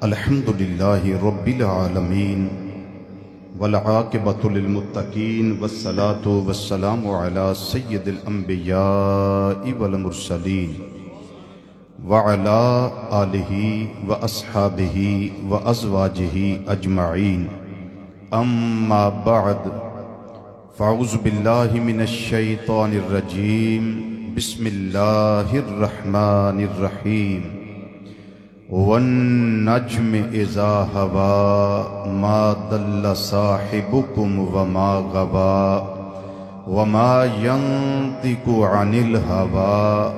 الحمد للہ رب العالمین والعاقبۃ للمتقین والصلاة والسلام علی سید الانبیاء والمرسلین وعلی آلہ واصحابہ وازواجہ اجمعین اما بعد فاعوذ باللہ من الشیطان الرجیم بسم اللہ الرحمن الرحیم والنجم اذا هوى ما ضل صاحبكم وما غوى وما ينطق عن الهوى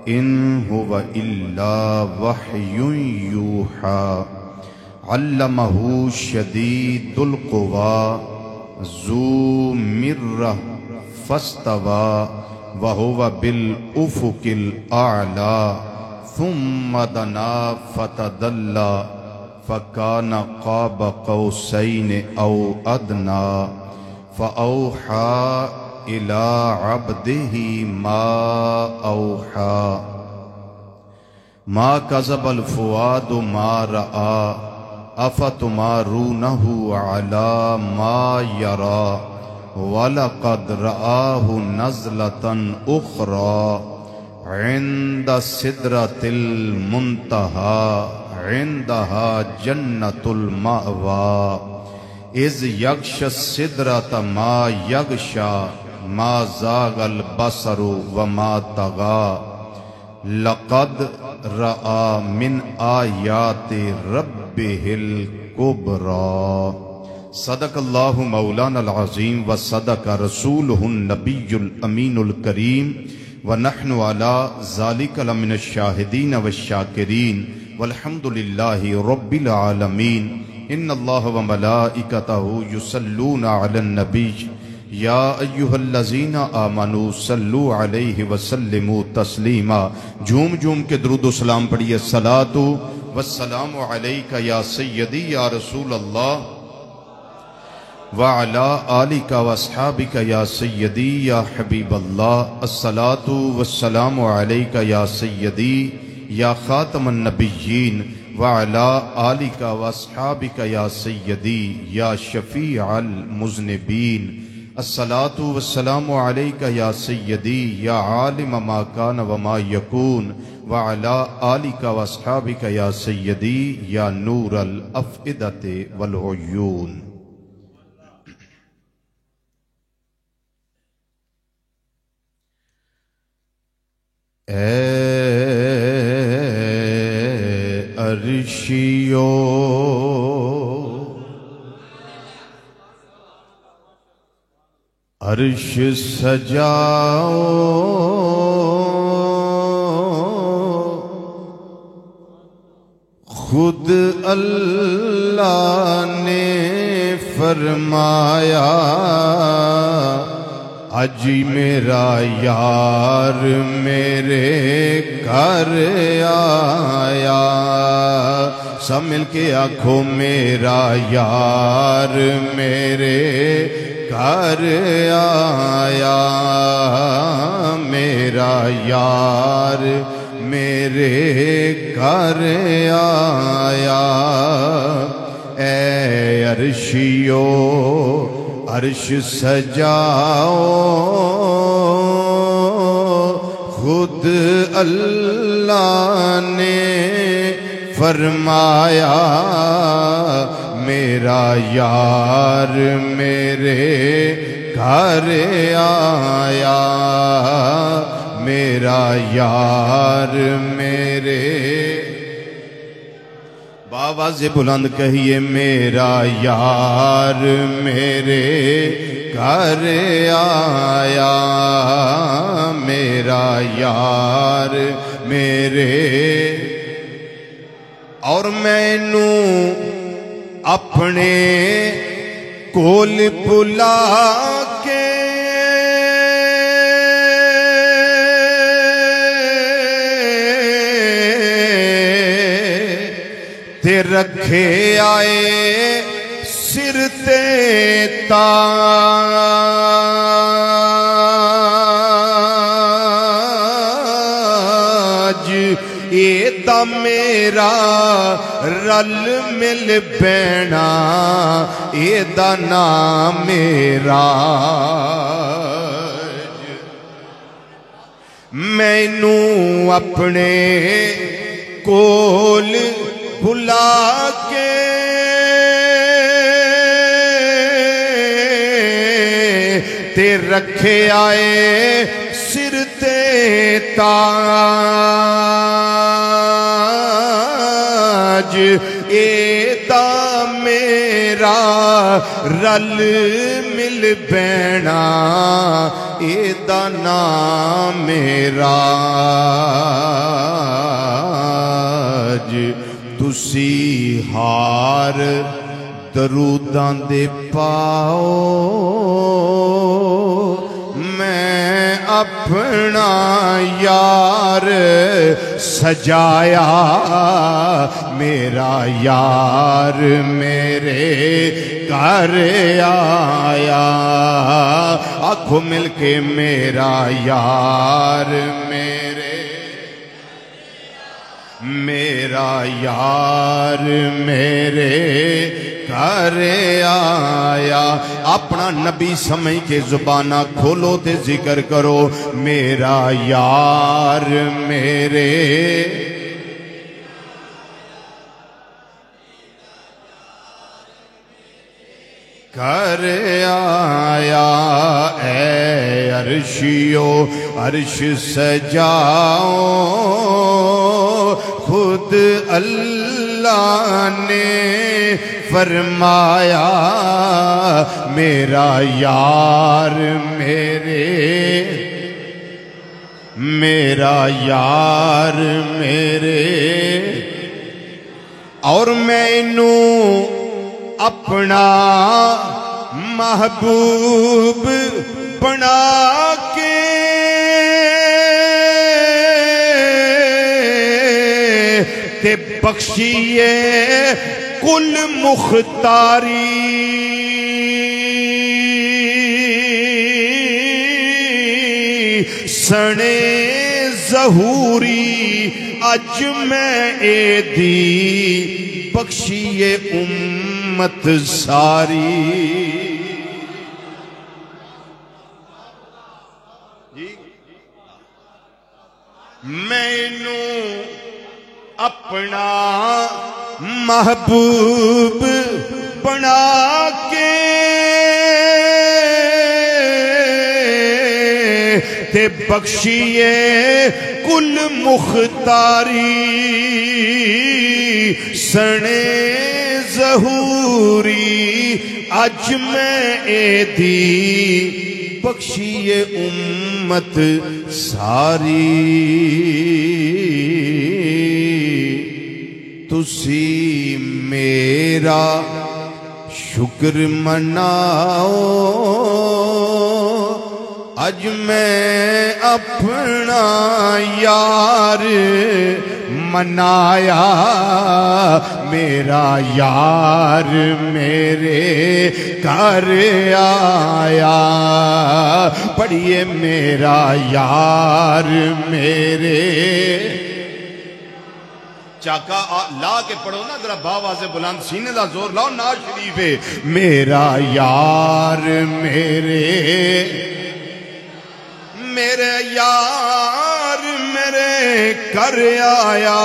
إن هو إلا وحي يوحى علمه شديد القوى ذو مرة فاستوى وهو بالأفق الأعلى ثم دنا فتدلى فكان قاب قوسين أو أدنى فأوحى إلى عبده ما أوحى ما كذب الفؤاد ما رأى أفتمارونه على ما يرى وَلَقَدْ رَآهُ نَزْلَةً أُخْرَى عِنْدَ سِدْرَةِ الْمُنْتَهَى عِنْدَهَا جَنَّةُ الْمَأْوَى إِذْ يَغْشَى السِّدْرَةَ مَا يَغْشَى مَا زَاغَ الْبَصَرُ وَمَا طَغَى لَقَدْ رَآى مِنْ آيَاتِ رَبِّهِ الْكُبْرَى صدق اللہ مولانا العظیم وصدق رسولہ النبی الامین الکریم ونحن علی ذالک لمن الشاہدین والشاکرین والحمد للہ رب العالمین ان اللہ وملائکتہ یصلون علی النبی یا ایہا الذین آمنوا صلو علیہ وسلموا تسلیما جھوم جھوم کے درود و سلام پڑھیے الصلاۃ والسلام علیک یا سیدی یا رسول اللہ وعلى آلك واصحابك يا سيدي يا حبيب الله الصلاة والسلام عليك يا سيدي يا خاتم النبيين وعلى آلك واصحابك يا سيدي يا شفيع المذنبين الصلاة والسلام عليك يا سيدي يا عالم ما كان وما يكون وعلى آلك واصحابك يا سيدي يا نور الأفئدة والعيون اے عرشیو عرش سجاؤ خود اللہ نے فرمایا اج میرا یار میرے گھر آیا سب مل کے آنکھوں میرا یار میرے گھر آیا میرا یار میرے گھر آیا اے عرشیو عرش سجاؤ خود اللہ نے فرمایا میرا یار میرے گھر آیا میرا یار میرے آواز بلند کہیے میرا یار میرے گھر آیا میرا یار میرے اور میں نو اپنے کول بلا کے رکھے آئے سر تے تاج دا میرا رل مل بینا اے دا نام میرا مینوں اپنے کول بلا کے تے رکھے آئے سر تے تاج اے دا میرا رل مل بینا اے دا نام میرا تسی ہار دروداں دے پاؤ میں اپنا یار سجایا میرا یار میرے گھر آیا آنکھوں مل کے میرا یار میرا یار میرے گھر آیا اپنا نبی سمجھ کے زبانہ کھولو تے ذکر کرو میرا یار میرے گھر آیا اے عرشیو عرش سجاؤ خود اللہ نے فرمایا میرا یار میرا یار میرے اور مینوں اپنا محبوب بنا کے تے بخشیے کل مختاری سنے ظہوری اج میں اے دی بخشیے امت ساری مینوں اپنا محبوب بنا کے تے بخشیے کل مختاری سنے ظہوری اج میں اے دی بخشیے امت ساری تسی میرا شکر مناؤ اج میں اپنا یار منایا میرا یار میرے گھر آیا پڑھیے میرا یار میرے چاکا لا کے پڑھو نا ذرا باواز بلند سینے دا زور لاؤ ناز شریف ہے میرا یار میرے یار میرے گھر آیا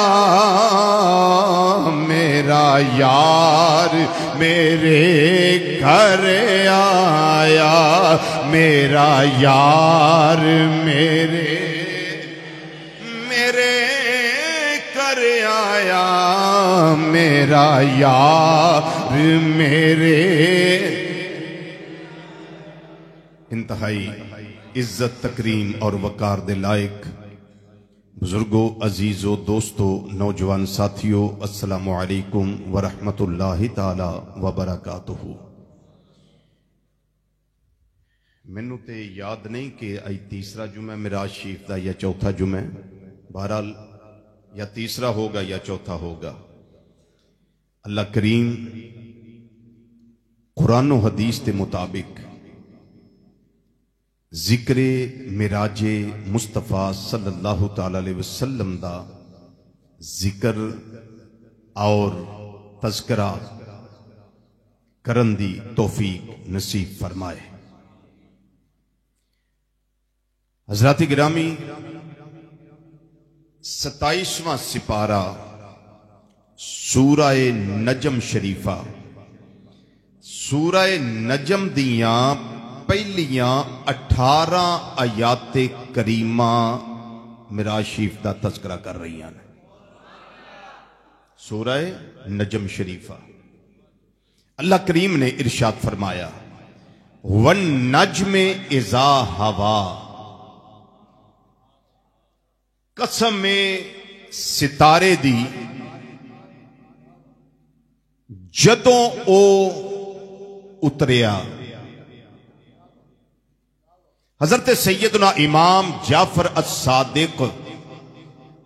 میرا یار میرے گھر آیا میرا یار میرے گھر آیا میرا یار میرے انتہائی عزت تکریم اور وقار دے لائق بزرگوں عزیزوں دوستوں نوجوان ساتھیوں السلام علیکم ورحمت اللہ تعالی وبرکاتہ مینوں تے یاد نہیں کہ آئی تیسرا جمعہ معراج شریف دا یا چوتھا جمعہ بہرحال یا تیسرا ہوگا یا چوتھا ہوگا اللہ کریم قرآن و حدیث کے مطابق ذکر معراج مصطفیٰ صلی اللہ تعالی علیہ وسلم دا ذکر اور تذکرہ کرن دی توفیق نصیب فرمائے۔ حضرات گرامی، 27واں سپارہ سورہ نجم شریفہ، سورہ نجم دیاں پہلیاں 18 آیات کریمہ معراج شریف دا تذکرہ کر رہی ہیں۔ سورہ نجم شریفہ اللہ کریم نے ارشاد فرمایا وَالنَّجْمِ إِذَا هَوَا، قسم ستارے دی جدوں او اتریا۔ حضرت سیدنا امام جعفر الصادق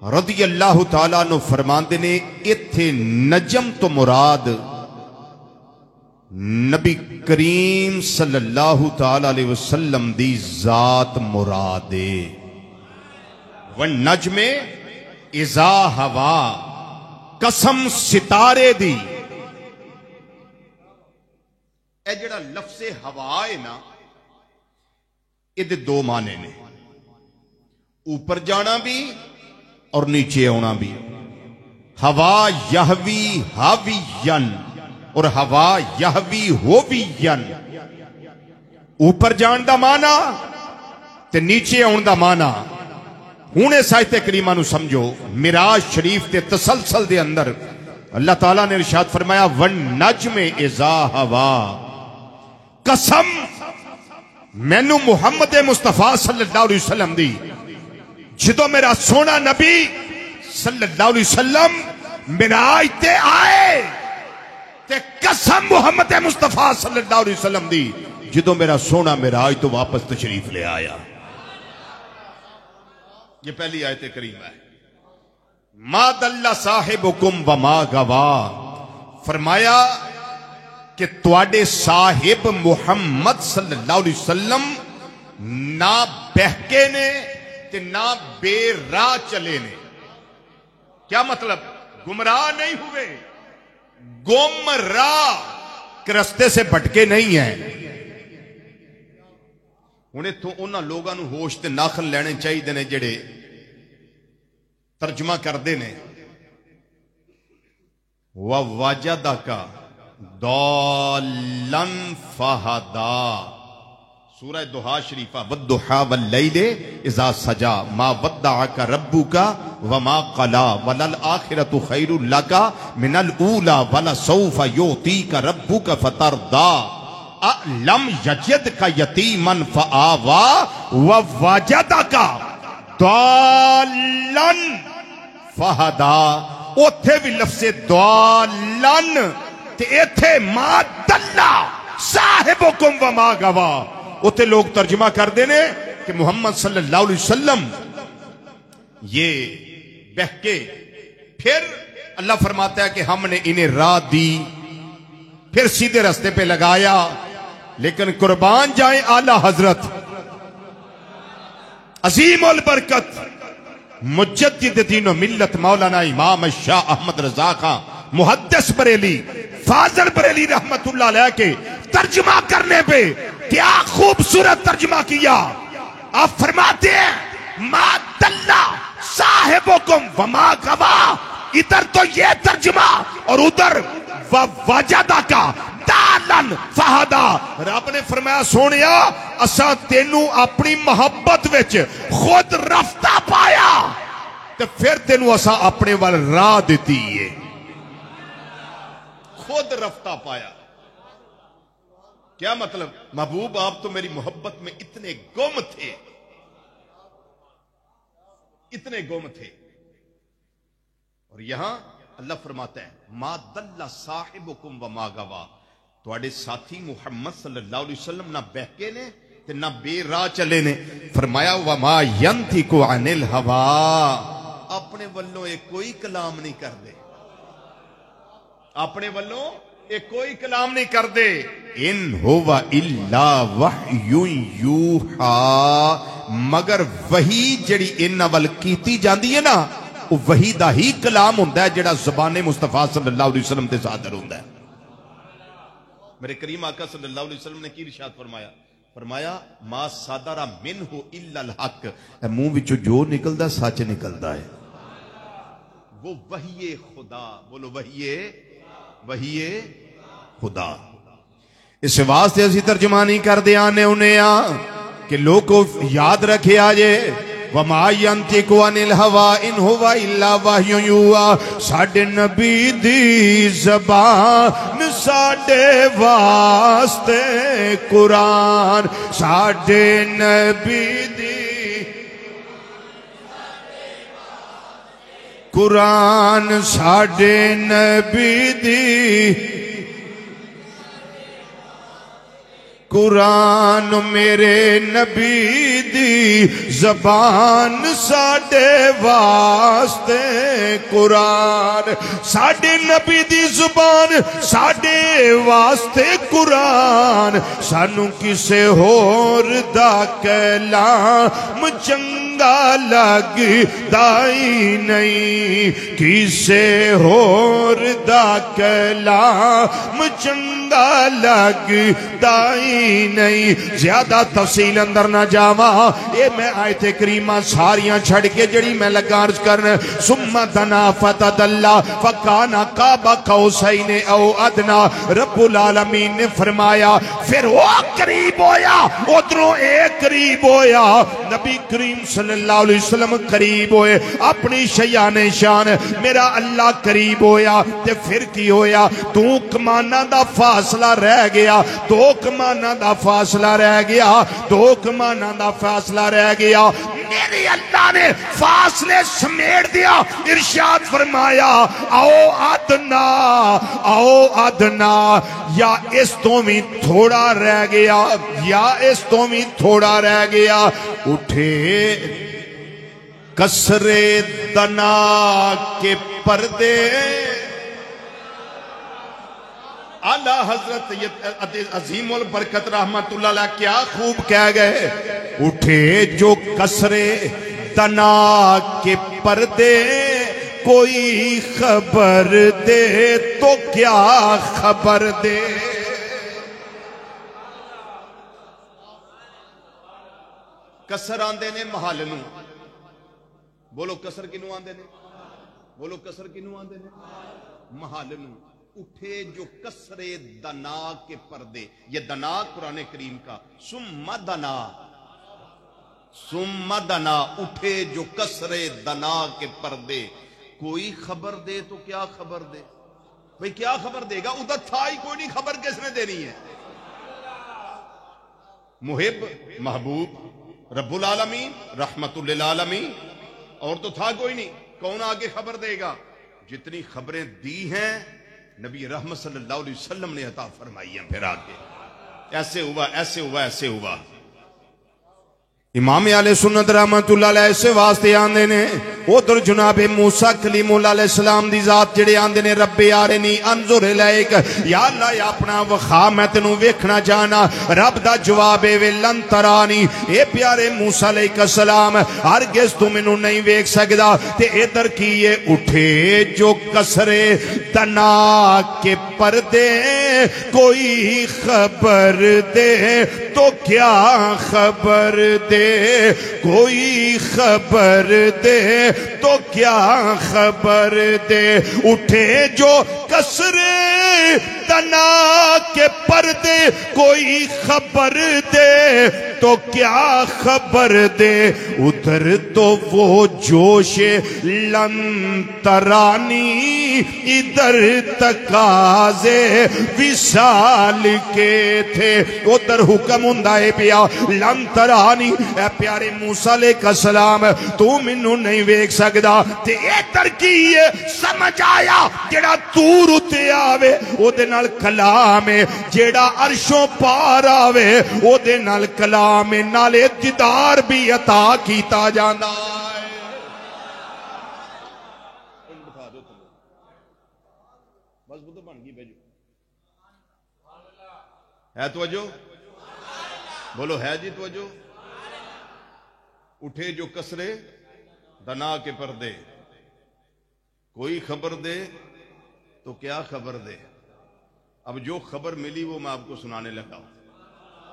رضی اللہ تعالیٰ عنہ فرماندے نے ایتھے نجم تو مراد نبی کریم صلی اللہ تعالیٰ علیہ وسلم دی ذات مرادے۔ وَالنَّجْمِ إِذَا هَوَا، قسم ستارے دی۔ اے جڑا لفظ ہوا ہے نا، یہ دو معنی نے، اوپر جانا بھی اور نیچے آنا بھی۔ ہوا یہوی ہاوین اور ہوا یہوی ہووین، اوپر جان دا معنی تے نیچے آن دا معنی۔ ہوں اس آیت کریمہ نو سمجھو، معراج شریف تے تسلسل دے اندر اللہ تعالیٰ نے ارشاد فرمایا وَالنَّجْمِ إِذَا هَوَا، قسم مینو محمد مصطفیٰ صلی اللہ علیہ وسلم دی، جدو میرا سونا نبی صلی اللہ علیہ وسلم معراج تے آئے تے قسم محمد مصطفیٰ صلی اللہ علیہ وسلم دی، جدو میرا سونا معراج تو واپس تشریف لے آیا۔ یہ پہلی آیت کریمہ ہے۔ ما دل صاحبکم وما غوا، فرمایا کہ تواڈے صاحب محمد صلی اللہ علیہ وسلم نہ بہکے نے تے نہ بے راہ چلے نے۔ کیا مطلب؟ گمراہ نہیں ہوئے، گمراہ کے رستے سے بھٹکے نہیں ہیں۔ انہیں تو انہاں لوگاں نو ہوش تے ناخن لینے چاہیے نے جڑے ترجمہ کر دے نے وَوَجَدَكَ ضَالًّا فَهَدَىٰ، سورہ دہا شریفہ وَالضُّحَىٰ وَاللَّيْلِ إِذَا سَجَىٰ مَا وَدَّعَكَ رَبُّكَ وَمَا قَلَىٰ وَلَلْآخِرَةُ خَيْرٌ لَكَ مِنَ الْأُولَىٰ وَلَسَوْفَ يُعْطِيكَ رَبُّكَ فَتَرْضَىٰ لَمْ يَجِدْكَ يَتِيمًا فَآوَىٰ وَوَجَدَكَ ضَالًّا فَهَدَىٰ۔ اوتھے بھی لفظ ضالن تے ایتھے ما دلّا صاحبکم وما غوا۔ اوتھے لوگ ترجمہ کر دینے کہ محمد صلی اللہ علیہ وسلم یہ بہکے، پھر اللہ فرماتا ہے کہ ہم نے انہیں راہ دی، پھر سیدھے راستے پہ لگایا۔ لیکن قربان جائیں اعلی حضرت عظیم البرکت مجدد دین و ملت مولانا امام شاہ احمد رضا خان محدث بریلی فاضل بریلی رحمت اللہ علیہ کے ترجمہ کرنے پہ کیا خوبصورت ترجمہ کیا۔ آپ فرماتے ہیں ما دلّا صاحبکم وما غوا، ادھر تو یہ ترجمہ اور ادھر وَوَجَدَكَ ضَالًّا فَهَدَىٰ۔ رب نے فرمایا سونیا اساں تینوں اپنی محبت وچ خود رفتہ پایا تے پھر تینوں اساں اپنے وال راہ دیتی ہے، خود رفتہ پایا۔ کیا مطلب؟ محبوب آپ تو میری محبت میں اتنے گم تھے، اتنے گم تھے، اور یہاں اللہ فرماتا ہے ما دل صاحبکم وما غوا، تواڈے ساتھی محمد صلی اللہ علیہ وسلم نہ بہکے نے تے نہ بے راہ چلے نے۔ فرمایا وما ینطق عن الہوا، اپنے ولوں یہ کوئی کلام نہیں کر دے، اپنے ولوں یہ کوئی کلام نہیں کر دے۔ ان ہوا الا وحی یوحا، مگر وہی جڑی انہاں ول کیتی جاندی ہے نا، وہ وحی دا ہی کلام ہوندا ہے جڑا زبان مصطفیٰ صلی اللہ علیہ وسلم تے صادر ہوندا ہے. میرے کریم آقا صلی اللہ علیہ وسلم نے کی ارشاد فرمایا؟ فرمایا ما صدر منہ الا الحق، منہ وچوں جو نکلدا سچ نکلدا ہے، وہ وحی خدا. بولو وحی خدا. اس واسطے اسی ترجمہ نہیں کر دے آنے انہیں کہ لوگوں یاد رکھے آجے وَمَا يَنْتِقُ عَنِ الْهَوَىٰ إِنْ هُوَ إِلَّا وَحْيٌ يُوحَىٰ. ساڈے نبی دی زبان ساڈے واسطے قرآن، ساڈے نبی دی قرآن، ساڈے نبی دی قرآن، میرے نبی دی زبان ساڈے واسطے قرآن، ساڈے نبی دی زبان ساڈے واسطے قرآن. سانو کسے ہور دا کلام چنگا لگ دائی نہیں، کسے ہور دا کلام چنگا لگ دائی نہیں. زیادہ تفصیل اندر نہ جاواں، اے میں آیت کریمہ ساریاں چھڑ کے جڑی میں لگا عرض کرن. ثم دنا فتدلى فكان قاب قوسين او ادنى. رب العالمین نے فرمایا پھر وہ قریب ہویا، ادھروں ایک قریب ہویا. نبی کریم صلی اللہ علیہ وسلم قریب ہوئے، اپنی شیان شان میرا اللہ قریب ہویا. تے پھر کی ہویا؟ دو کمانہ دا فاصلہ رہ گیا، دو کمانہ دا فاصلہ رہ گیا، دو کمانہ دا فاصلہ رہ گیا. میرے اللہ نے فاصلے سمیٹ دیا. ارشاد فرمایا او ادنا، یا اس تو بھی تھوڑا رہ گیا، یا اس تو بھی تھوڑا رہ گیا. اٹھے کسرے دنا کے پردے. اعلی حضرت عظیم البرکت رحمت اللہ علیہ کیا خوب کہہ گئے، اٹھے جو کسرے دنا کے پردے، کوئی خبر دے تو کیا خبر دے. کسر آندے نے محل نو. بولو کسر کنو آندے نے؟ بولو کسر کنو آندے نے؟ محل نو. اٹھے جو کسرے دنا کے پردے، یہ دنا قرآن کریم کا ثم دنا، اٹھے جو کسرے دنا کے پردے، کوئی خبر دے تو کیا خبر دے. بھئی کیا خبر دے گا؟ ادھر تھا ہی کوئی نہیں، خبر کس نے دینی ہے؟ محب محبوب رب العالمین رحمت للعالمین، اور تو تھا کوئی نہیں. کون آگے خبر دے گا؟ جتنی خبریں دی ہیں نبی رحمت صلی اللہ علیہ وسلم نے عطا فرمائی ہیں. پھر آگے ایسے ہوا، ایسے ہوا، ایسے ہوا. امام اہل سنت رحمت اللہ علیہ سے واسطے آندے نے ادھر جناب موسیٰ کلیم اللہ علیہ السلام دی ذات جڑے آندے نے رب آرنی انظر الیک، یا اللہ یا اپنا وخا میں تینوں ویکھنا چاہنا. رب دا جواب وے لن ترانی، اے پیارے موسیٰ علیہ السلام ہرگز تو مینوں نہیں ویکھ سکدا. تے ادھر کیے اٹھے جو کسرے دنا کے پردے، کوئی خبر دے تو کیا خبر دے، کوئی خبر دے تو کیا خبر دے. اٹھے جو کسرے دنا کے پردے، کوئی خبر دے تو کیا خبر دے. ادھر تو وہ جوش لن ترانی، ادھر تقاضے وصال کے تھے. ادھر حکم ہندائے پیا لن ترانی، اے پیارے موسیٰ علیہ السلام تو منو نہیں ویکھ سکدا. تے ادھر کی سمجھ آیا جڑا تور اتے آوے او دے نال کلام ہے، جڑا عرشوں پار آوے او دے نال کلام ہے، نالے دیدار بھی عطا کیتا جاندا ہے. بس بدھ بن گئی بھیجو ہے توجہ، بولو ہے جی توجہ. اٹھے جو کسرے دنا کے پردے، کوئی خبر دے تو کیا خبر دے. اب جو خبر ملی وہ میں آپ کو سنانے لگا ہوں.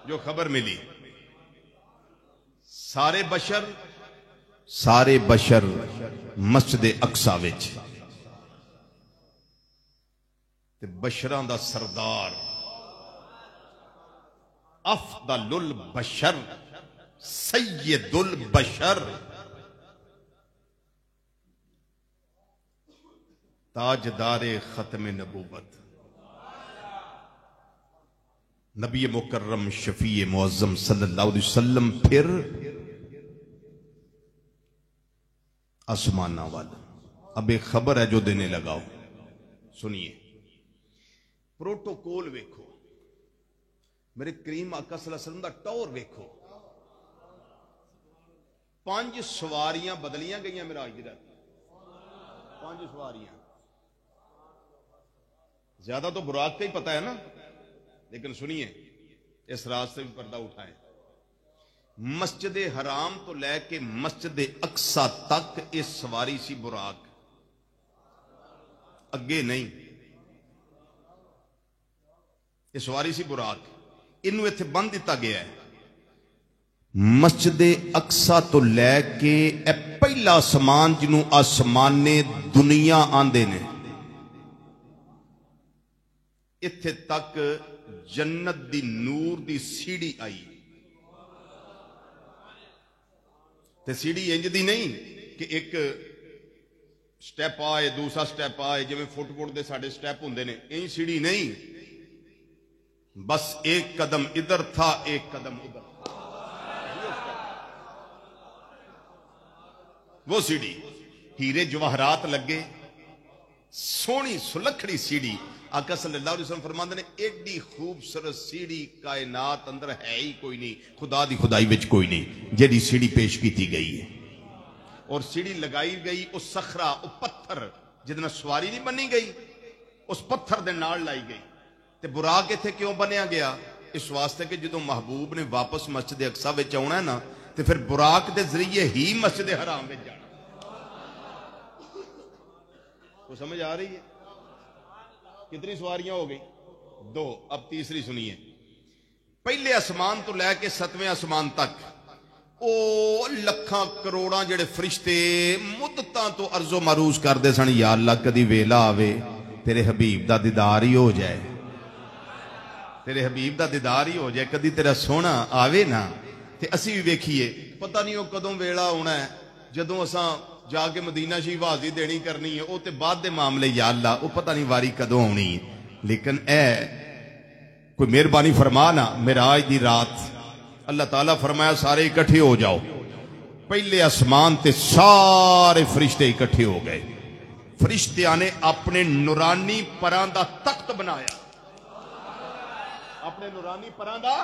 جو خبر ملی، سارے بشر مسجد اقصی وچ تے بشراں دا سردار افضل البشر سید البشر تاجدار ختم نبوت نبی مکرم شفیع معظم صلی اللہ علیہ وسلم پھر آسمانہ والا. اب ایک خبر ہے جو دینے لگاؤ، سنیے. پروٹوکول ویکھو، میرے کریم آقا صلی اللہ علیہ وسلم دا ٹور ویکھو. 5 سواریاں بدلیاں گئیاں معراج دی رات. 5 سواریاں. زیادہ تو براق کا ہی پتہ ہے نا، لیکن سنیے اس راز سے بھی پردہ اٹھائیں. مسجد حرام تو لے کے مسجد اقصی تک اس سواری سی براق، اگے نہیں. یہ سواری سی براق، انہوں ایتھے بند دیتا گیا ہے. مسجد اقصی تو لے کے اے پہلا آسمان جنوں آسمان دنیا آندے نے، اتھے تک جنت دی نور دی سیڑھی آئی. تے سیڑھی انج دی نہیں کہ ایک سٹیپ آئے دوسرا سٹیپ آئے جو فٹ فٹ دے ساڑھے سٹیپ ہوندے نے، این سیڑھی نہیں. بس ایک قدم ادھر تھا ایک قدم ادھر تھا. وہ سیڑھی ہیرے جواہرات لگے، سونی سلکھڑی سیڑھی. آقا صلی اللہ علیہ وسلم فرماندے نے ایڈی خوبصورت سیڑھی کائنات اندر ہے ہی کوئی نہیں، خدا دی خدائی وچ کوئی نہیں جیڑی سیڑھی پیش کیتی گئی ہے. اور سیڑھی لگائی گئی اس صخرہ، اس پتھر جدنا سواری نہیں بنی گئی، اس پتھر دے نال لائی گئی. تے براق ایتھے کیوں بنیا گیا؟ اس واسطے کہ جدوں محبوب نے واپس مسجد اقصی وچ آنا ہے نا تے پھر براق دے ذریعے ہی مسجد حرام وچ جانا. تو سمجھ آ رہی ہے؟ کتنی سواریاں ہو گئی؟ 2. اب تیسری سنیے. پہلے آسمان تو لے کے 7ویں آسمان تک او لکھاں کروڑاں جڑے فرشتے مدتاں تو عرض و معروض کر دے سن، یا اللہ کدی ویلا آوے تیرے حبیب دا دیدار ہی ہو جائے، تیرے حبیب دا دیدار ہی ہو جائے، کدی تیرا سونا آوے نا. تے اسی بھی ویکھیے پتہ نہیں وہ کدوں ویلا ہونا ہے. جدوں اساں جا کے مدینہ شریف حاضری دینی کرنی ہے، وہ تے بعد دے معاملے، یا اللہ وہ پتہ نہیں واری کدوں ہونی ہے. لیکن اے کوئی مہربانی فرمانا، معراج دی رات اللہ تعالیٰ فرمایا سارے اکٹھے ہو جاؤ. پہلے آسمان تے سارے فرشتے اکٹھے ہو گئے. فرشتیاں نے اپنے نورانی پراں دا تخت بنایا، اپنے نورانی پراں دا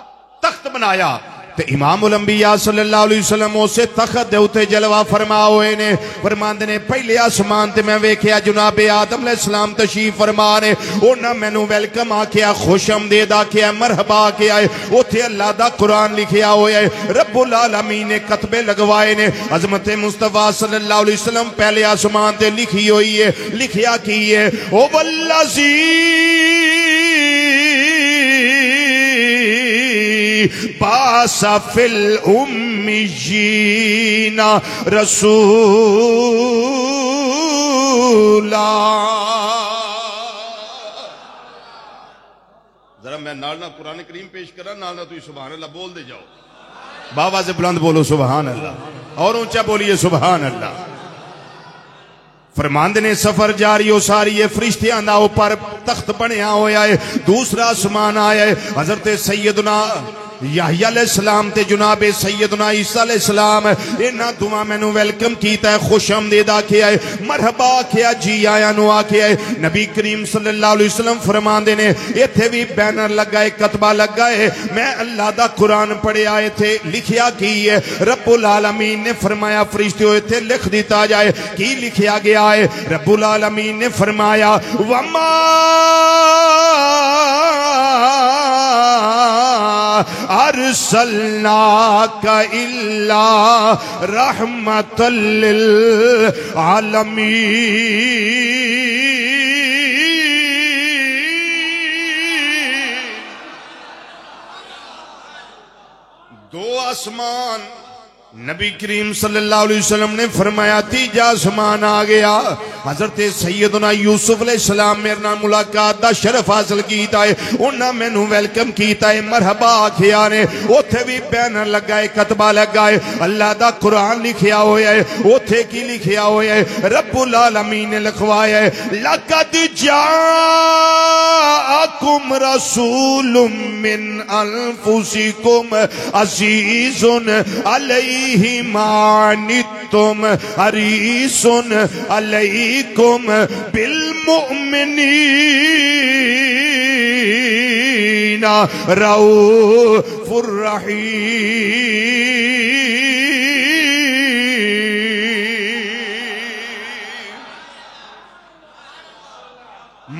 تخت بنایا. تے امام الانبیاء صلی اللہ علیہ وسلم اسے تخت دے اتے جلوہ فرما ہوئے نے. فرماندے نے پہلے آسمان تے میں ویکھیا جناب آدم علیہ السلام تشریف فرما نے. انہاں مینوں ویلکم آکھیا، خوش آمدید آکھیا، مرحبا آکھیا ہے. اوتھے اللہ دا قرآن لکھیا ہویا ہے، رب العالمین نے کتبے لگوائے نے. عظمت مصطفیٰ صلی اللہ علیہ وسلم پہلے آسمان تے لکھی ہوئی ہے. لکھیا کی ہے، او والذی باس فی الامیین رسولا. ذرا میں نالنا قرآن کریم پیش کرا، نالنا تو سبحان اللہ بول دے جاؤ. بابا سے بلند بولو سبحان اللہ، اور اونچا بولیے سبحان اللہ. فرماندے نے سفر جاری ہو ساری ہے، فرشتیاں دا اوپر تخت بنیا ہویا ہے. دوسرا آسمان آیا ہے، حضرت سیدنا یحییٰ علیہ السلام تے جناب سیدنا عیسیٰ علیہ السلام انہاں دعا مینوں ویلکم کیتا ہے، خوش آمدید آکھیا ہے، مرحبا آکھیا، جی آیا نو آکھیا ہے. نبی کریم صلی اللہ علیہ وسلم فرماندے نے ایتھے بھی بینر لگا ہے، کتبہ لگا ہے. میں اللہ دا قرآن پڑھیا ایتھے لکھیا کی ہے، رب العالمین نے فرمایا فرشتیوں ایتھے لکھ دیتا جائے. کی لکھیا گیا ہے؟ رب العالمین نے فرمایا وما ارسلناک الا رحمۃ للعالمین۔ دو آسمان، نبی کریم صلی اللہ علیہ وسلم نے فرمایا تیجا آسمان آ گیا۔ حضرت سیدنا یوسف علیہ السلام میرے نال ملاقات دا شرف حاصل کیتا ہے، انہاں مینوں ویلکم کیتا ہے، مرحبا آکھیا نے، اوتھے بھی بینر لگا ہے، کتبہ لگا ہے، اللہ دا قرآن لکھیا ہویا ہے، اوتھے کی لکھیا ہویا ہے، رب العالمین نے لکھوایا ہے لَقَدْ جَاءَكُمْ رَسُولٌ مِّنْ أَنفُسِكُمْ عَزِيزٌ عَلَيْهِ مَا عَنِتُّمْ حَرِيصٌ عَلَيْكُمْ بِالْمُؤْمِنِينَ رَءُوفٌ رحیم۔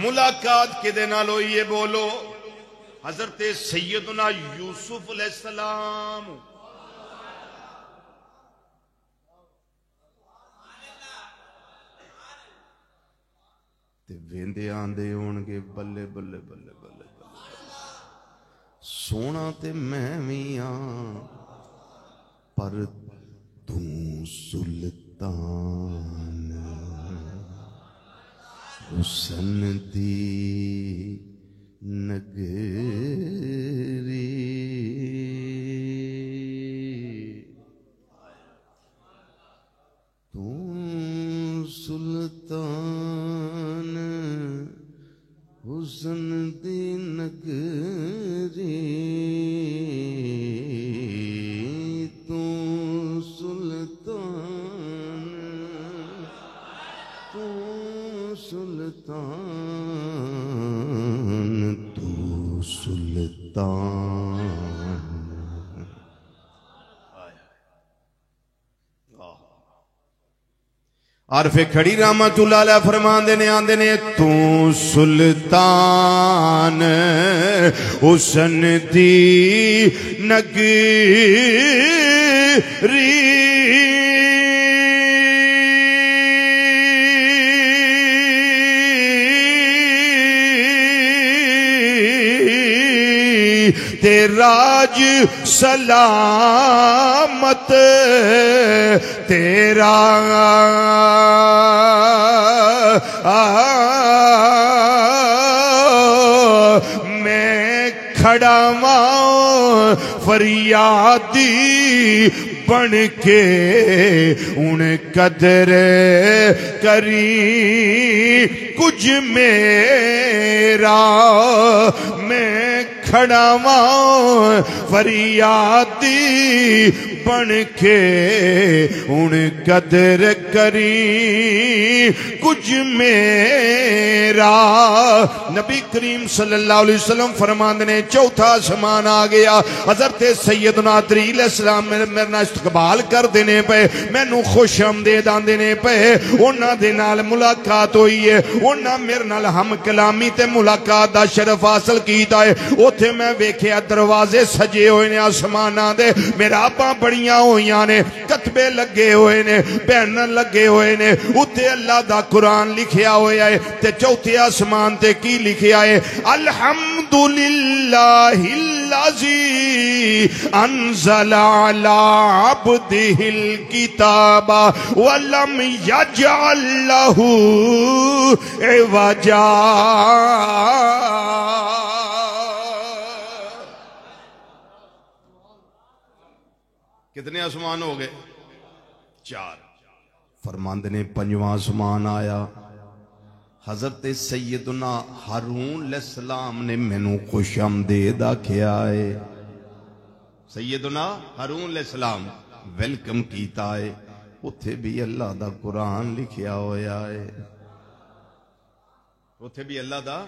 ملاقات کے دن آلو یہ بولو حضرت سیدنا یوسف علیہ السلام تے ویندے آندے ہونگے بلے بلے بلے بلے بلے سونا تے میں میاں پر تو سلطان حسن دی نگری تو سلطان حسن دی نگری تو سلطان تو سلطان تو سلطان۔ عارف کھڑی رحمت اللہ علیہ فرمان دینے آندے نے تو سلطان حسن دی نگری تیراج سلامت تیرا میں کھڑا ماں فریادی بن کے ان قدر کری کچھ میرا میں کھڑا ماں فریادی بن کے ان قدر کری کچھ میرا۔ نبی کریم صلی اللہ علیہ وسلم فرماندے نے چوتھا آسمان آ گیا، حضرت سیدنا جبرائیل علیہ السلام میرے نال استقبال کر دینے پہ، مینوں خوش آمدید آندے پہ، انہاں دے نال ملاقات ہوئی ہے، انہاں میرے نال ہم کلامی تے ملاقات دا شرف حاصل کیتا ہے۔ اوتھے میں ویکھیا دروازے سجے ہوئے نے آسماناں دے، میرا باں بڑیاں ہوئیاں نے، کتبے لگے ہوئے نے، بینر لگے ہوئے نے، اتے اللہ دا قرآن لکھیا ہویا ہے تے چوتھے آسمان تے کی لکھیا ہے الحمدللہ الذی انزل علی عبدہ الکتاب ولم یجعل لہ عوجا۔ کتنے آسمان ہو گئے؟ چار۔ فرماندے نے پنجواں آسمان آیا، حضرت سیدنا ہارون علیہ السلام نے مینوں خوش آمدید آکھیا ہے، سیدنا ہارون علیہ السلام ویلکم کیتا ہے، اتھے بھی اللہ دا قرآن لکھیا ہویا ہے، اتھے بھی اللہ دا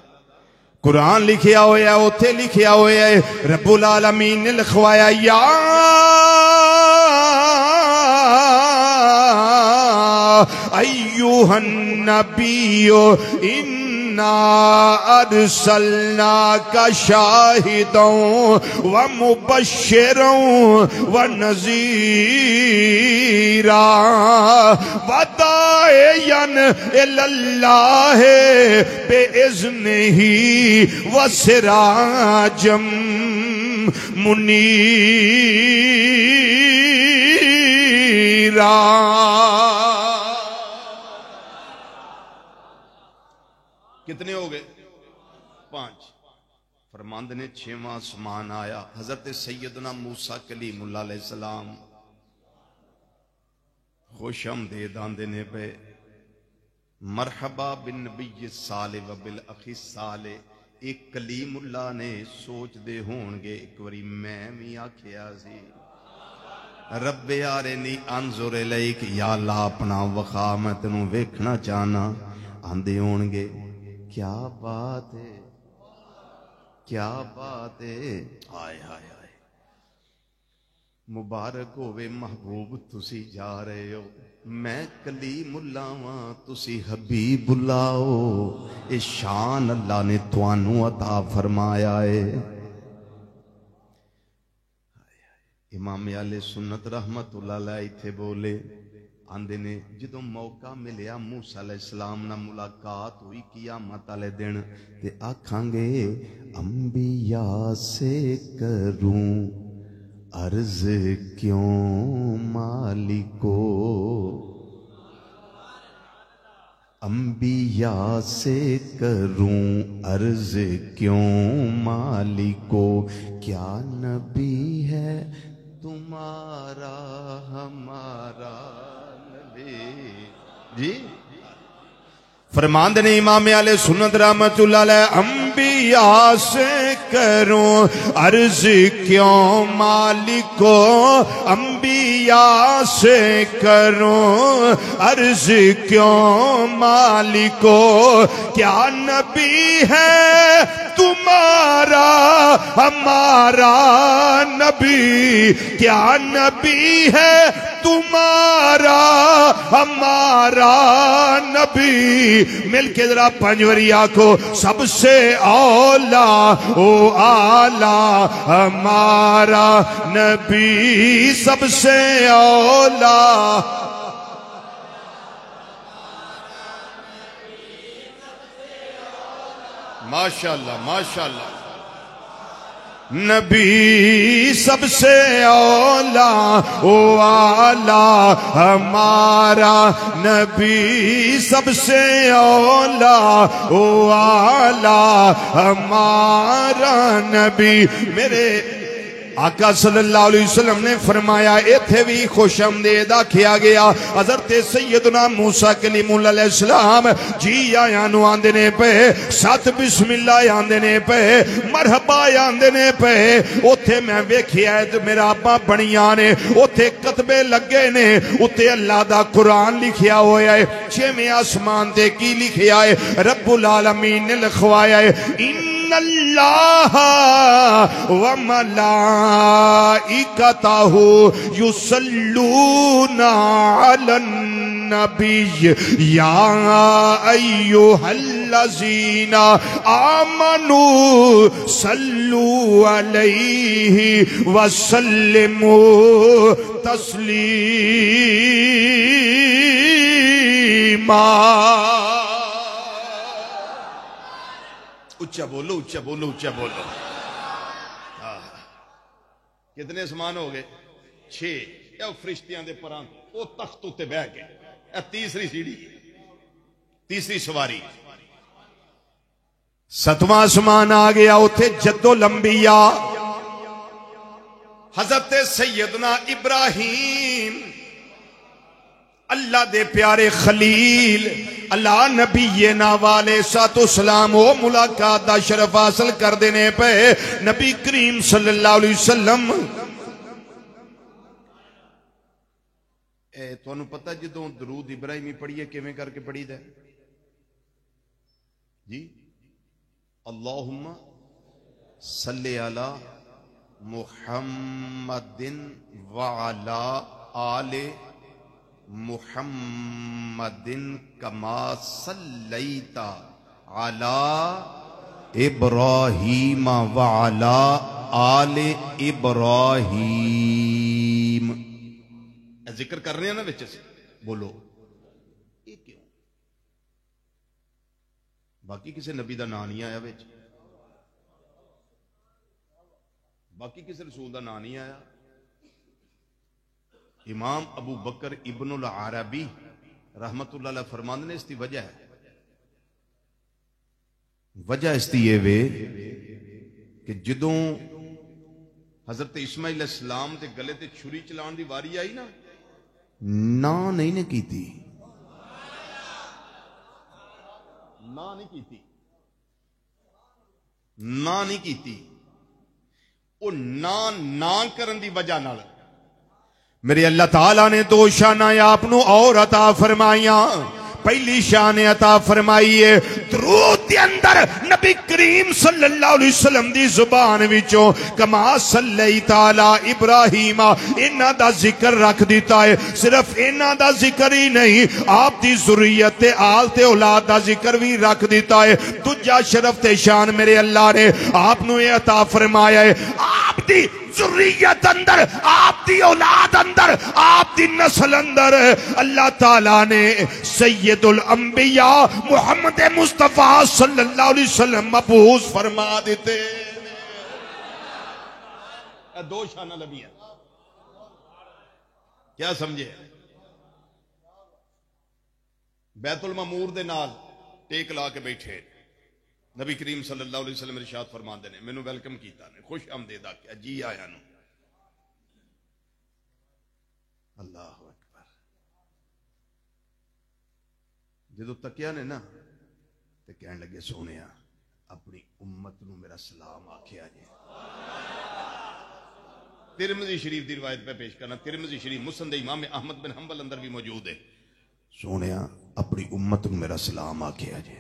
قرآن لکھیا ہویا ہے، اتھے لکھیا ہویا ہے رب العالمین نے لکھوایا یا ایوہ النبی ارسلناک شاہدا ومبشرا ونذیرا وداعیا الی اللہ باذنہ وسراجا منیرا۔ کتنے ہو گئے؟ 5۔ فرماند نے 6واں آسمان آیا، حضرت سیدنا موسیٰ کلیم اللہ علیہ السلام خوش آمدید آندے نے پہ مرحبا بالنبی الصالح و بالاخی الصالح۔ ایک کلیم اللہ نے سوچ دے ہونگے ایک وری میں بھی آکھیا سی رب آرنی انظر الیک، یا اللہ اپنا وخا میں تنوں ویکھنا چاہنا۔ آندے ہونگے کیا بات ہے، کیا بات ہے، آئے آئے آئے مبارک ہوئے محبوب تسی جا رہے ہو، میں کلیم اللہ ہاں تسی حبیب اللہ ہو۔ اے شان اللہ نے توانوں عطا فرمایا ہے۔ امام اہل سنت رحمت اللہ علیہ تھے بولے آندے نے جدوں موقع ملیا موسیٰ علیہ السلام نہ ملاقات ہوئی قیامت والے دن تے آکھاں گے انبیاء سے کروں عرض کیوں مالکو، انبیاء سے کروں عرض کیوں مالکو، کیا نبی ہے تمہارا ہمارا نبی؟ جی فرماند نے امام علیہ سنت رحمت اللہ علیہ انبیاء سے کروں عرض کیوں مالکو، انبیاء سے کروں عرض کیوں مالکو، کیا نبی ہے تمہارا ہمارا نبی، کیا نبی ہے تمہارا ہمارا نبی۔ مل کے ذرا پنجوری آکھو سب سے اولا او آلہ ہمارا نبی، سب سے اولا ماشاءاللہ ماشاءاللہ نبی سب سے اولا او آلہ ہمارا نبی، سب سے اولا او آلہ ہمارا نبی۔ میرے آقا صلی اللہ علیہ وسلم نے فرمایا ایتھے بھی خوش آمدید کیا گیا حضرت سیدنا موسیٰ کلیم اللہ علیہ السلام جی آیا نو آندنے پہ ساتھ بسم اللہ آندنے پہ مرحبا آندنے پہ اوتھے میں ویکھیا ہے میرا ابا بنیاں نے اوتھے کتبے لگے نے اوتھے اللہ دا قرآن لکھیا ہویا ہے، 6ویں آسمان تے کی لکھیا ہے رب العالمین نے لکھوایا ہے اللہ وملائکتہ یصلون علی النبی یا ایہا الذین آمنوا صلوا علیہ وسلموا تسلیما۔ اچھا بولو اچھا بولو اچھا بولو۔ کتنے آسمان ہو گئے؟ 6۔ یہ فرشتیاں دے پران وہ تخت تے بہ گئے، تیسری سیڑھی تیسری سواری۔ 7واں آسمان آ گیا، اتھے جد الانبیاء حضرت سیدنا ابراہیم اللہ دے پیارے خلیل اللہ نبی ناوالے ساتھ اسلام و ملاقات دا شرف حاصل کر دینے پہ نبی کریم صلی اللہ علیہ وسلم تو انہوں پتہ جدوں درود ابراہیمی پڑھیے کیویں کر کے پڑھی دے جی اللہم صلی علی محمد وعلا آل محمد کما صلیتا علی ابراہیم وعلی آل ابراہیم. ذکر کر رہے ہیں نا بچے سے، بولو یہ کیوں؟ باقی کسی نبی دا نام نہیں آیا بچ، باقی کسی رسول دا نام نہیں آیا. امام ابو بکر ابن العربی رحمت اللہ علیہ فرماندے نے اس کی وجہ ہے، وجہ اس کی یہ وے کہ جدوں حضرت اسماعیل علیہ السلام دے گلے تے چھری چلان دی واری آئی نا، نہ نہیں نے کیتی، نہ نہیں کیتی، نہ نہیں کیتی. او نہ کرن دی وجہ نال میرے اللہ تعالیٰ نے دو شانہ آپ نو اور عطا فرمائیاں. پہلی شان عطا فرمائی ہے درود دے اندر نبی کریم صلی اللہ علیہ وسلم دی زبان وچوں کما صلی تعالی ابراہیم انہاں دا ذکر رکھ دیتا ہے. صرف انہاں دا ذکر ہی نہیں، آپ دی ذریت تے آل تے اولاد دا ذکر بھی رکھ دیتا ہے. دجا شرف تے شان میرے اللہ نے آپ نو یہ عطا فرمایا ہے، آپ دی ذریت اندر، آپ دی اولاد اندر، آپ دی نسل اندر اللہ تعالیٰ نے سید الانبیاء محمد مصطفیٰ صلی اللہ علیہ وسلم مبعوث فرما دیتے. دو شانہ نبی ہے، کیا سمجھے؟ بیت المعمور دے نال ٹیک لا کے بیٹھے نبی کریم صلی اللہ علیہ وسلم ارشاد فرماندے نے، مینوں ویلکم کیتا نے، خوش آمدید آکھیا، جی آیا نو. اللہ اکبر. جدو تکیا نے نا تے کہن لگے سونیا اپنی امت نو میرا سلام آکھیا جی. ترمذی شریف دی روایت پہ پیش کرنا، ترمذی شریف مسند امام احمد بن حنبل اندر بھی موجود ہے. سونیا اپنی امت نو میرا سلام آکھیا جی.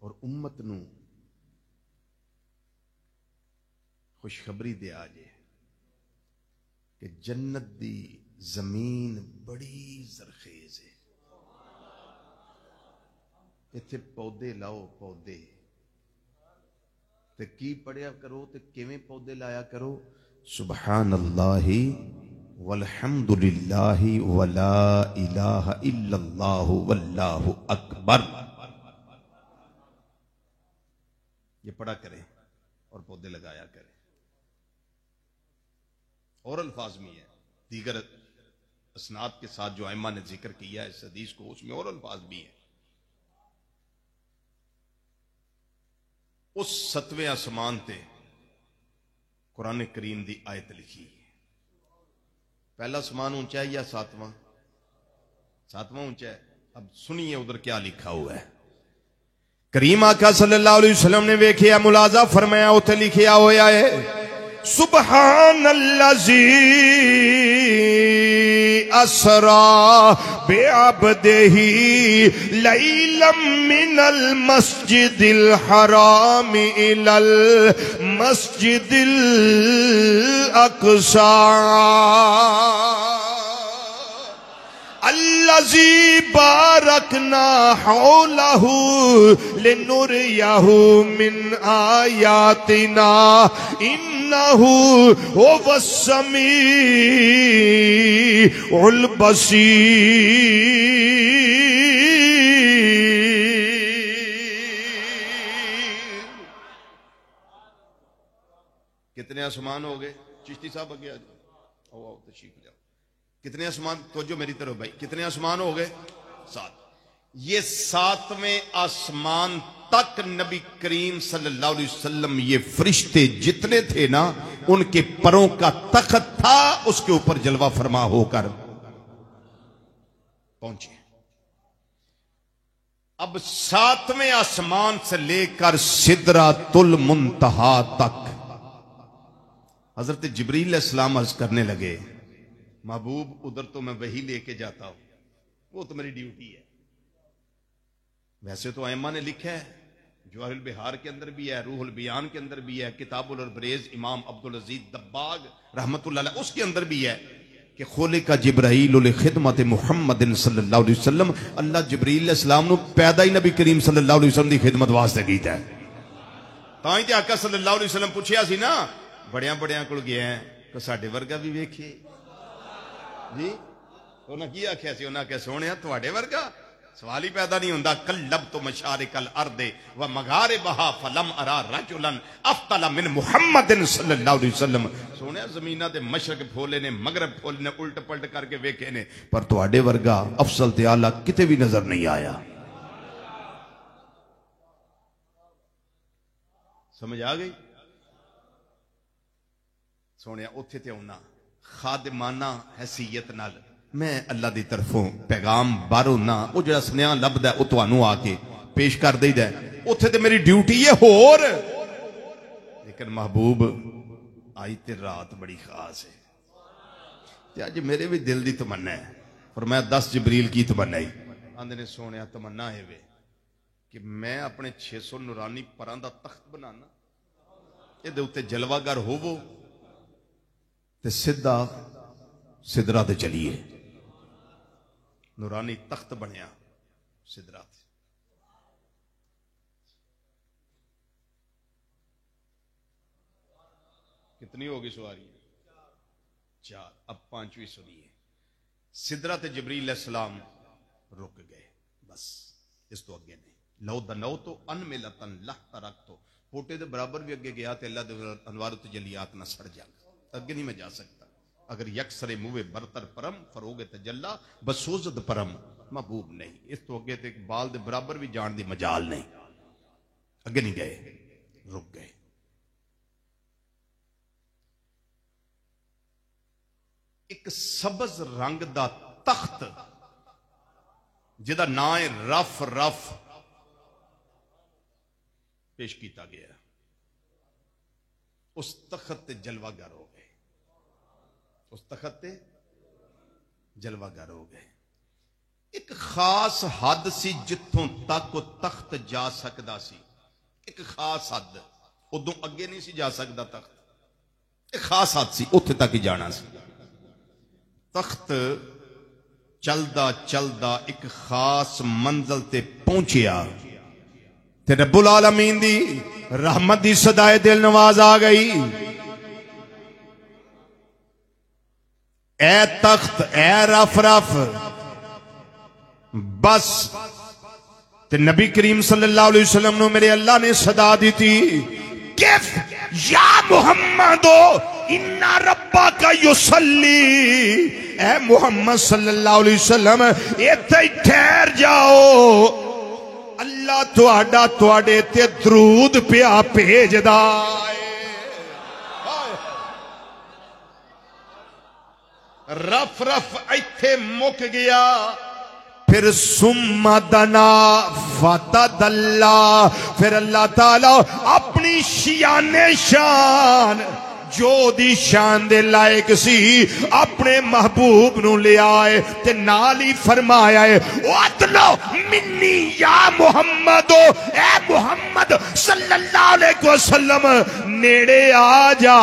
اور امت نو خوشخبری دے آجے کہ جنت دی زمین بڑی زرخیز ہے. اتھے پودے لاؤ، پودے تے کی پڑھیا کرو تے کیویں پودے لایا کرو، سبحان اللہ والحمدللہ ولا الہ الا اللہ واللہ اکبر. یہ پڑھا کریں اور پودے لگایا کریں. اور الفاظ میں ہے، دیگر اسناد کے ساتھ جو ائمہ نے ذکر کیا ہے اس حدیث کو، اس میں اور الفاظ بھی ہیں. اس 7ویں آسمان تے قرآن کریم دی آیت لکھی ہے. پہلا آسمان اونچا ہے یا ساتواں؟ ساتواں اونچا ہے. اب سنیے ادھر کیا لکھا ہوا ہے. کریم آقا صلی اللہ علیہ وسلم نے ویکھیا، ملاحظہ فرمایا، اوتھے لکھیا ہویا ہے سبحان الذی اسرا بعبدہ لیلا من المسجد الحرام الى المسجد الاقصی الذی بارکنا حولہ لنریہ من آیاتنا انہ هو السمیع البصیر. کتنے آسمان ہو گئے؟ چشتی صاحب آگے آ جاؤ، آؤ تشریف جاؤ. کتنے آسمان؟ توجہ میری طرف بھائی، کتنے آسمان ہو گئے؟ 7. یہ 7ویں آسمان تک نبی کریم صلی اللہ علیہ وسلم یہ فرشتے جتنے تھے نا، ان کے پروں کا تخت تھا، اس کے اوپر جلوہ فرما ہو کر پہنچے. اب 7ویں آسمان سے لے کر سدرۃ المنتہا تک حضرت جبریل علیہ السلام عرض کرنے لگے، محبوب ادھر تو میں وہی لے کے جاتا ہوں، وہ تو میری ڈیوٹی ہے. ویسے تو ائمہ نے لکھا ہے، جواہر البحار کے اندر بھی ہے، روح البیان کے اندر بھی ہے، کتاب البریز امام عبدالعزیز دباغ رحمت اللہ علیہ اس کے اندر بھی ہے کہ خلق جبرائیل لخدمت محمد صلی اللہ علیہ وسلم، اللہ جبریل علیہ السلام نو پیدا ہی نبی کریم صلی اللہ علیہ وسلم دی خدمت واسطے کیتا ہے۔ تاں تے آقا صلی اللہ علیہ وسلم پوچھیا سی نا، بڑیاں بڑیاں کول گیا ہے کہ ساڈے ورگا بھی ویکھے جی، انہاں کی آکھیا سی؟ انہاں کہ سونیا تواڈے ورگا سوال ہی پیدا نہیں ہوندا۔ قلبت مشارق الارض ومغاربها فلم ارى رجلا افضل من محمد صلی اللہ علیہ وسلم۔ سونیا زمیناں دے مشرق پھولے نے، مغرب پھولے نے، الٹ پلٹ کر کے ویکھے نے، پر تواڈے ورگا افضل تے اعلی کتے بھی نظر نہیں آیا۔ سمجھ آ گئی؟ سونیا اوتھے تے ہونا خادمانہ حیثیت نال میں اللہ دی طرفوں پیغام باروں نہ وہ جڑا سنیا لبدا ہے او تانوں آ کے پیش کر دئیدا ہے، اوتھے تے میری ڈیوٹی ہے ہور، لیکن محبوب آئی تے رات بڑی خاص ہے۔ تے اج میرے بھی دل دی تمنا ہے، فرمایا 10 جبریل کی تمنا ہے، آندے نے سونیا تمنا ہے وے کہ میں اپنے 600 نورانی پراں دا تخت بنانا، اے دے اوتے جلوہ گر ہوو تے سدھا سدرا تے چلیے۔ نورانی تخت بنیا سدرا تے، کتنی ہوگی سواری؟ 4۔ اب 5ویں سنیے۔ سدرا تے جبریل علیہ السلام رک گئے، بس اس تو اگے نہیں۔ لو دنو تو ان ملتن لہ ترک تو، پوٹے دے برابر بھی اگے گیا تے اللہ دے انوار و تجلیات نہ سڑ جانا، اگے نہیں میں جا سکتا۔ اگر یکسر موے برتر پرم فروغ تجلا بسوزد پرم، محبوب نہیں، اس تو اگے تے بال دے برابر بھی جان دی مجال نہیں، اگے نہیں گئے، رک گئے۔ ایک سبز رنگ دا تخت جدا نام ہے رف رف پیش کیتا گیا، اس تخت تے جلوہ گر ہو گئے، اس تخت تے جلوہ گر ہو گئے۔ ایک خاص حد سی جتھوں تک وہ تخت جا سکدا سی، ایک خاص حد، ادوں اگے نہیں سی جا سکدا تخت، ایک خاص حد سی، اتھے تک ہی جانا سی۔ تخت چلدا چلدا ایک خاص منزل تے پہنچیا تے رب العالمین دی رحمت دی صدائے دل نواز آ گئی، اے تخت اے رف رف، بس تے نبی کریم صلی اللہ علیہ وسلم نو میرے اللہ نے صدا دی تھی، کیف یا محمدو انا ربک یصلی، اے محمد صلی اللہ علیہ وسلم ایتھے ٹھہر جاؤ، اللہ تواڈا تواڈے تے درود پیا بھیجدا ہے۔ رف رف ایتھے مک گیا، پھر ثم دنا فتدلا، پھر اللہ تعالیٰ اپنی شان شان جو دی شان دے لائق سی اپنے محبوب نو لے آئے تے نالی فرمایا ہے وَاتْلُو منی یا محمد، اے محمد صلی اللہ علیہ وسلم نیڑے آ جا،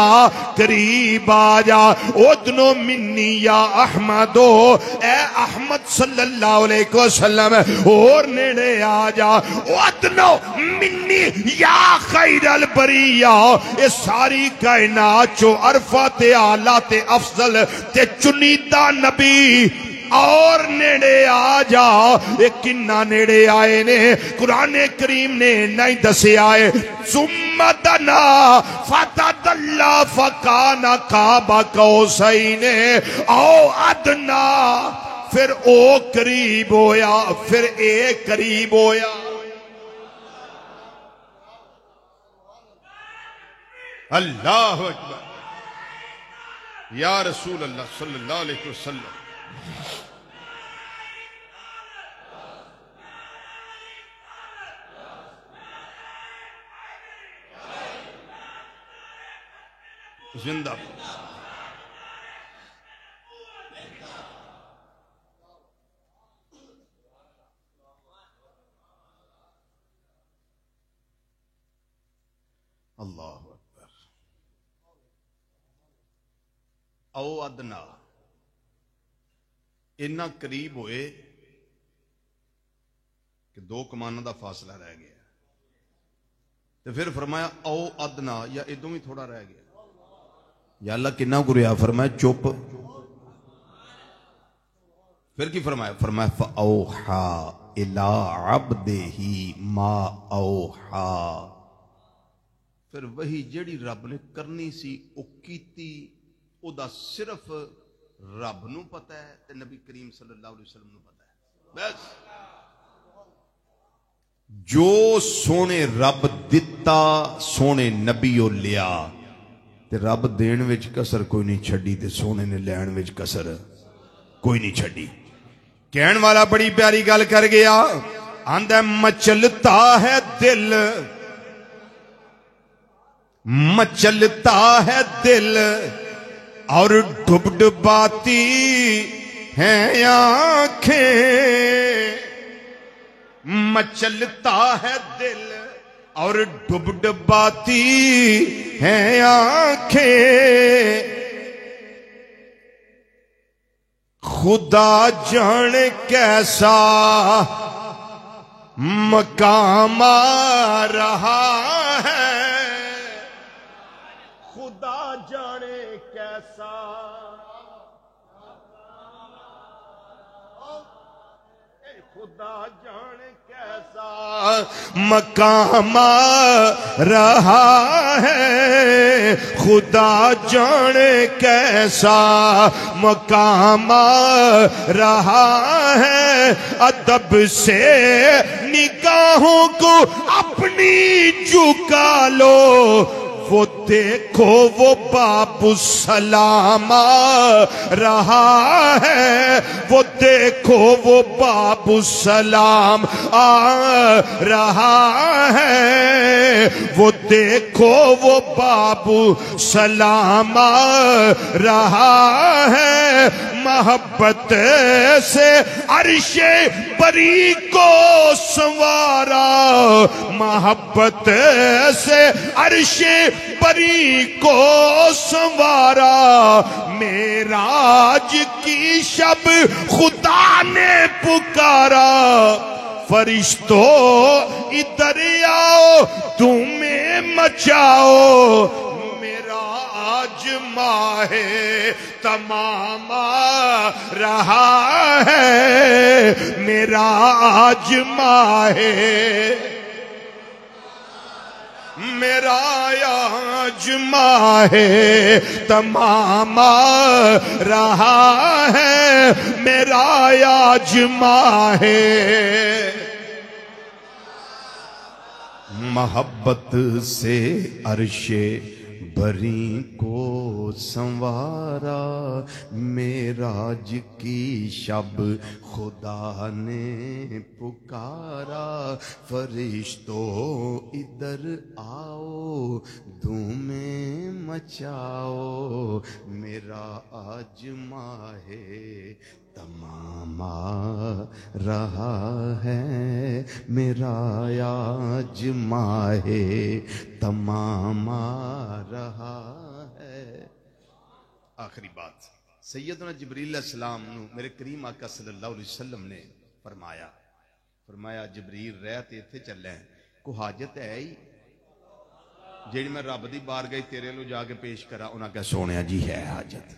قریب آ جا، ادنو منی یا احمد، اے احمد صلی اللہ علیہ وسلم اور نیڑے آ جا، ادنو منی یا خیر البریہ، یہ ساری کائنات چو عرفہ تے آلہ تے افضل تے چنیدہ نبی اور نیڑے آ جا۔ ایک کنہ نیڑے آئے نے قرآن کریم نے نہیں دسے آئے، ثم دنا فتدلا فکان قاب قوسین او ادنا، پھر او قریب ہویا، پھر اے قریب ہویا۔ اللہ اکبر، یا رسول اللہ صلی اللہ علیہ وسلم۔ زندہ اللہ اکبر۔ او ادنا، اتنا قریب ہوئے کہ 2 کمانوں دا فاصلہ رہ گیا، تو پھر فرمایا او ادنا، یا ادوں بھی تھوڑا رہ گیا، یا اللہ کنا گریا، فرمایا چپ۔ پھر کی فرمایا؟ فرمایا فَأَوْحَا إِلَىٰ عَبْدِهِ مَا أَوْحَا، پھر وہی جیڑی رب نے کرنی سی او کیتی، او دا صرف رب نو پتہ ہے تے نبی کریم صلی اللہ علیہ وسلم نو پتہ ہے۔ بس جو سونے رب دتا سونے نبیو لیا، تے رب دین وچ کسر کوئی نہیں چھڑی، تے سونے نے لین وچ کسر کوئی نہیں چھڑی۔ کہن والا بڑی پیاری گل کر گیا، آندہ مچلتا ہے دل، مچلتا ہے دل اور ڈب ڈباتی ہیں آنکھیں، مچلتا ہے دل اور ڈب ڈباتی ہیں آنکھیں، خدا جانے کیسا مقام آ رہا ہے، خدا جانے کیسا، خدا جانے کیسا مقام آ رہا ہے، خدا جانے کیسا مقام آ رہا ہے، ادب سے نگاہوں کو اپنی جھکا لو، وہ دیکھو وہ باب السلام آ رہا ہے، وہ دیکھو وہ باب السلام آ رہا ہے، وہ دیکھو وہ باب السلام آ رہا ہے، محبت سے عرش بری کو سنوارا، محبت سے عرش بری کو سنوارا، معراج کی شب خدا نے پکارا، فرشتوں ادھر آؤ تمہیں مچاؤ، معراج ماہ تمام آ رہا ہے، معراج ماہ میرا آج ماہ تمام آ رہا ہے، میرا آج ماہ محبت سے عرش بری کو سنوارا، معراج کی شب خدا نے پکارا، فرشتوں ادھر آؤ دھومیں مچاؤ، میرا آج ماہ تمام آ رہا ہے، میرا آج ماہ تمام آ رہا ہے۔ آخری بات، سیدنا جبریل علیہ السلام نو میرے کریم آقا صلی اللہ علیہ وسلم نے فرمایا جبریل رہ تے تھے چلے ہیں، کو حاجت ہے ہی جیڑی میں رب دی بار گئی تیرے لو جا کے پیش کرا، انہاں کہا سونیا جی ہے حاجت،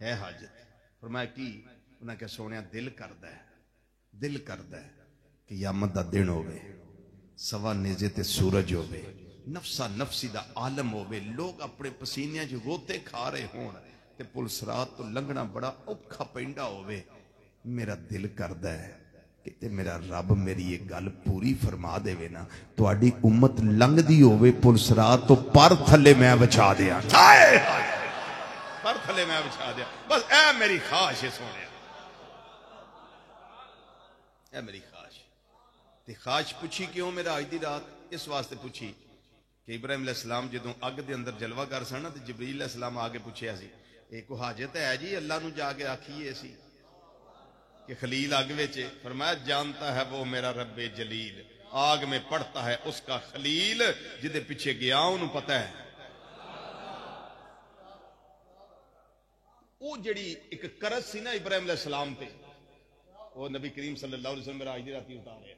ہے حاجت۔ فرمایا کی؟ انہاں کہا سونیا دل کردہ ہے قیامت دا دن ہوئے، سوا نیزے تے سورج ہوئے، نفسا نفسی دا عالم ہوئے، لوگ اپنے پسینیاں جو روتے کھا رہے ہون تے پل صراط تو لنگنا بڑا اوکھا پینڈا ہوئے، میرا دل کردہ ہے کہ تے میرا رب میری یہ گل پوری فرما دے وے نا، تو آڈی امت لنگ دی ہوئے پل صراط تو پر تھلے میں بچا دیا، پر تھلے میں بچا دیا، بس اے میری خواہش ہے سونے، اے میری خواہش۔ تے خواہش پوچھی کیوں میرا آج دی رات؟ اس واسطے پوچھی کہ ابراہیم علیہ السلام جدوں اگ دے اندر جلوہ گر سن تے جبریل علیہ السلام آگے پوچھے سی ایک حاجت ہے جی اللہ نو جا کے آکھیے سی کہ خلیل آگ ویچے، فرمایا جانتا ہے وہ میرا رب جلیل، آگ میں پڑتا ہے اس کا خلیل، جدے پیچھے گیا انہوں پتہ ہے۔ وہ جڑی ایک کرز سی نا ابراہیم علیہ السلام تے، وہ نبی کریم صلی اللہ علیہ وسلم میرا آج دی راتی اتارے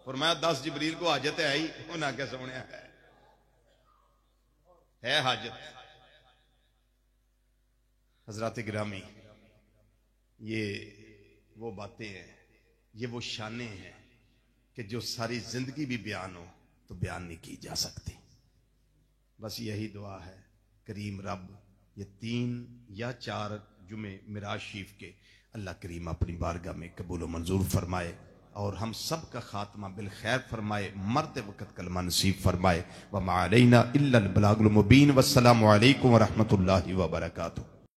فرمایا 10 جبریل کو حاجت ہے آئی، انہاں کیا سمجھا ہے حاجت۔ حضرات گرامی، یہ وہ باتیں ہیں، یہ وہ شانیں ہیں کہ جو ساری زندگی بھی بیان ہو تو بیان نہیں کی جا سکتی۔ بس یہی دعا ہے، کریم رب یہ 3 یا 4 جمعے معراج شریف کے اللہ کریم اپنی بارگاہ میں قبول و منظور فرمائے اور ہم سب کا خاتمہ بالخیر فرمائے، مرتے وقت کلمہ نصیب فرمائے۔ وما علینا الا البلاغ المبین، والسلام علیکم ورحمۃ اللہ وبرکاتہ۔